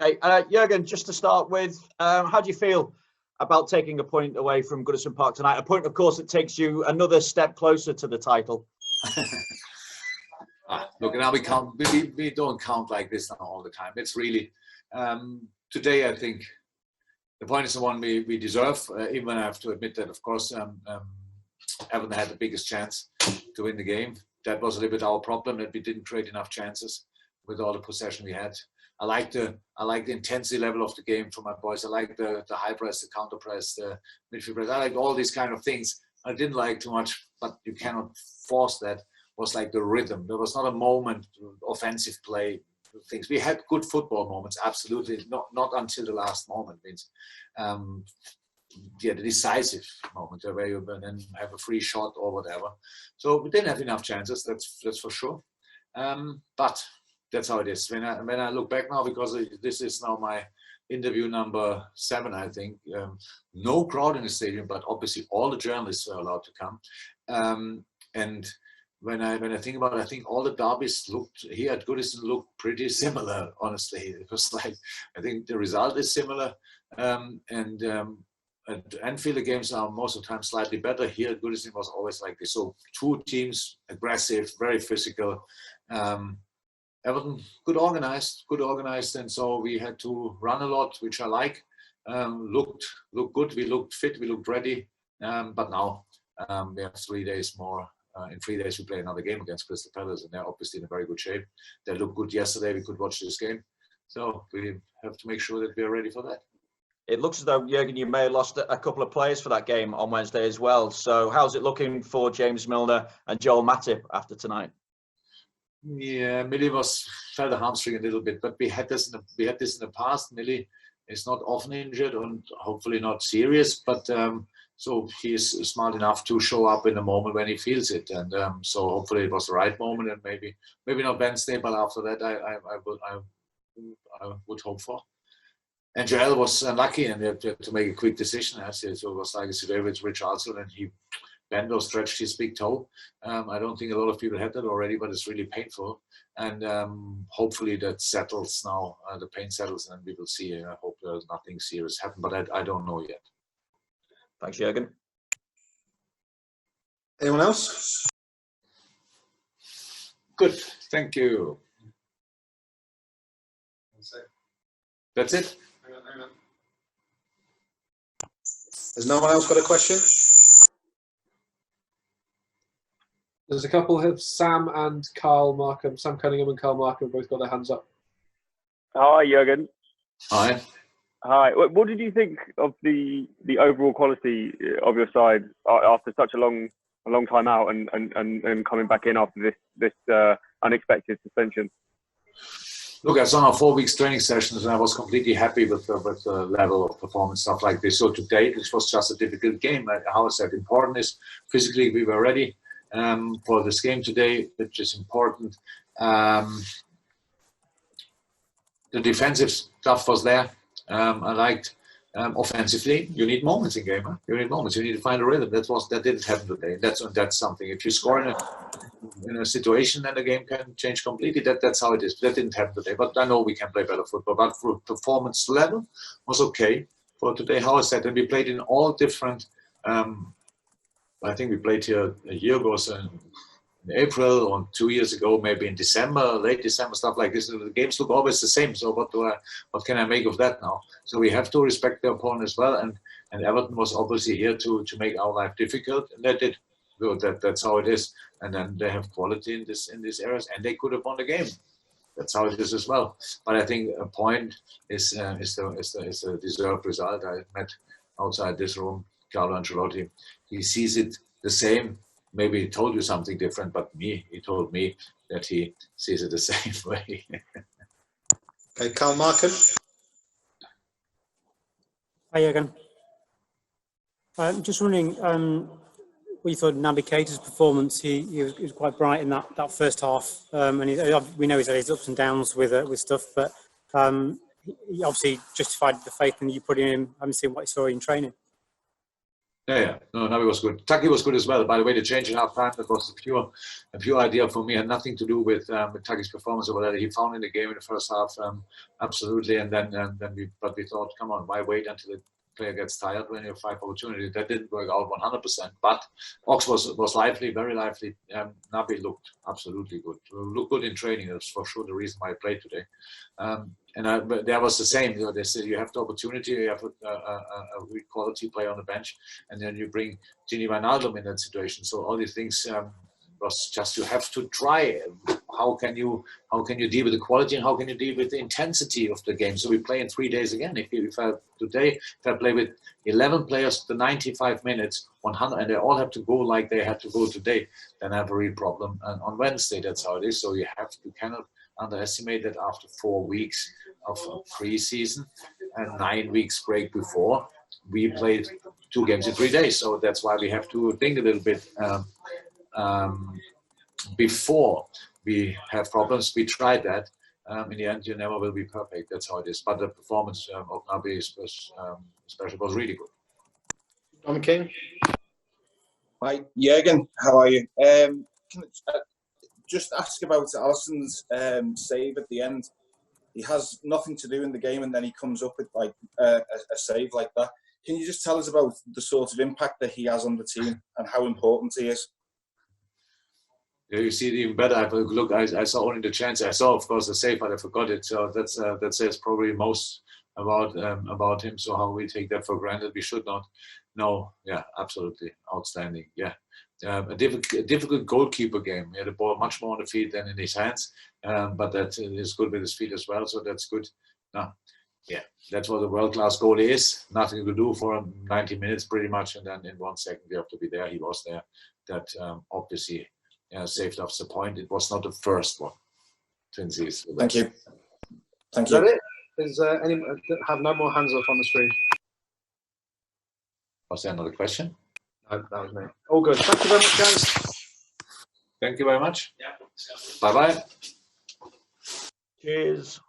Okay, Jurgen, just to start with, how do you feel about taking a point away from Goodison Park tonight? A point, of course, that takes you another step closer to the title. Look, now we don't count like this now all the time. It's really, today I think the point is the one we deserve, even I have to admit that, of course, Everton had the biggest chance to win the game. That was a little bit our problem, that we didn't create enough chances with all the possession we had. I like the intensity level of the game from my boys. I like the high press, the counter press, the midfield press. I like all these kind of things. I didn't like too much, but you cannot force that. Was like the rhythm. There was not a moment, offensive play, things. We had good football moments, absolutely. Not until the last moment. Means, the decisive moment where you then have a free shot or whatever. So we didn't have enough chances. That's for sure. But that's how it is. When I look back now, because this is now my interview number 7, I think. No crowd in the stadium, but obviously all the journalists were allowed to come. And when I think about it, I think all the derbies here at Goodison looked pretty similar, honestly. It was like, I think the result is similar. At Anfield, the games are most of the time slightly better. Here at Goodison was always like this. So 2 teams, aggressive, very physical. Everton, good organized. And so we had to run a lot, which I like. Looked good, we looked fit, we looked ready. But now we have 3 days more. In 3 days, we play another game against Crystal Palace, and they're obviously in a very good shape. They looked good yesterday. We could watch this game. So we have to make sure that we are ready for that. It looks as though, Jurgen, you may have lost a couple of players for that game on Wednesday as well. So how's it looking for James Milner and Joel Matip after tonight? Yeah, Millie felt a hamstring a little bit, but we had this in the past. Millie is not often injured and hopefully not serious, but so he is smart enough to show up in a moment when he feels it, and so hopefully it was the right moment, and maybe not Wednesday, but after that I would hope for. And Joel was unlucky and had to make a quick decision. So it was like today with Richarlison, and he bent or stretched his big toe. I don't think a lot of people had that already, but it's really painful. And hopefully that settles now. The pain settles, and we will see. I hope there's nothing serious happen, but I don't know yet. Thanks, Jurgen. Anyone else? Good. Thank you. That's it. Hang on. Has no one else got a question? There's a couple of Sam and Carl Markham. Sam Cunningham and Carl Markham both got their hands up. Hi, Jurgen. Hi. Hi. What did you think of the overall quality of your side after such a long time out and coming back in after this unexpected suspension? Look, I saw our 4 weeks training sessions, and I was completely happy with the level of performance, stuff like this. So today, this was just a difficult game. How I said, important is physically we were ready for this game today, which is important. The defensive stuff was there. I liked offensively. You need moments in game. Huh? You need moments. You need to find a rhythm. That didn't happen today. That's something. If you score in a situation, then the game can change completely. That's how it is. That didn't happen today. But I know we can play better football. But for performance level was okay for today. How I said, and we played in all different. I think we played here a year ago, so in April, or 2 years ago, maybe in December, late December, stuff like this. The games look always the same. So what can I make of that now? So we have to respect the opponent as well. And Everton was obviously here to make our life difficult, and they did. So that's how it is. And then they have quality in these areas, and they could have won the game. That's how it is as well. But I think a point is a deserved result. I met outside this room Carlo Ancelotti. He sees it the same. Maybe he told you something different, but he told me that he sees it the same way. Okay, Carl Markham. Hi, Jurgen. I'm just wondering what you thought of Naby Keita's performance. He was quite bright in that first half, and we know he's had his ups and downs with stuff, but he obviously justified the faith in you put in him. I haven't seen what he saw in training. Yeah. No, Naby was good. Taki was good as well. By the way, the change in half time, that was a pure idea for me, had nothing to do with Taki's performance or whatever he found in the game in the first half. Absolutely. And then we thought, come on, why wait until the player gets tired when you have 5 opportunities? That didn't work out 100%. But Ox was lively, very lively. Naby looked absolutely good. Looked good in training. That's for sure the reason why I played today. But that was the same. They said you have the opportunity, you have a good quality player on the bench, and then you bring Gini Wijnaldum in that situation. So all these things was just you have to try. How can you deal with the quality and how can you deal with the intensity of the game? So we play in 3 days again. If I play with 11 players the 95 minutes, 100, and they all have to go like they had to go today, then I have a real problem. And on Wednesday, that's how it is. So you cannot underestimate that after 4 weeks of pre-season and 9 weeks break before, we played 2 games in 3 days. So that's why we have to think a little bit before we have problems. We tried that. In the end, you never will be perfect. That's how it is. But the performance of Naby was really good. Tom King. Hi, Jurgen. How are you? Can I just ask about Alisson's save at the end? He has nothing to do in the game, and then he comes up with like a save like that. Can you just tell us about the sort of impact that he has on the team and how important he is? Yeah, you see it even better. I have a look. I saw only the chance. I saw, of course, the save, but I forgot it. So that says probably most about him. So how we take that for granted, we should not. No, yeah, absolutely outstanding. Yeah, a difficult goalkeeper game. He had the ball much more on the feet than in his hands, but that is good with his feet as well. So that's good. No, yeah, that's what a world-class goalie is. Nothing to do for 90 minutes, pretty much, and then in 1 second you have to be there. He was there. That obviously saved us the point. It was not the first one. Since he's Thank you. Thank Is you. that it? Is any have no more hands up on the screen? Was there another question? No, that was me. All good. Thank you very much, guys. Thank you very much. Bye-bye. Cheers.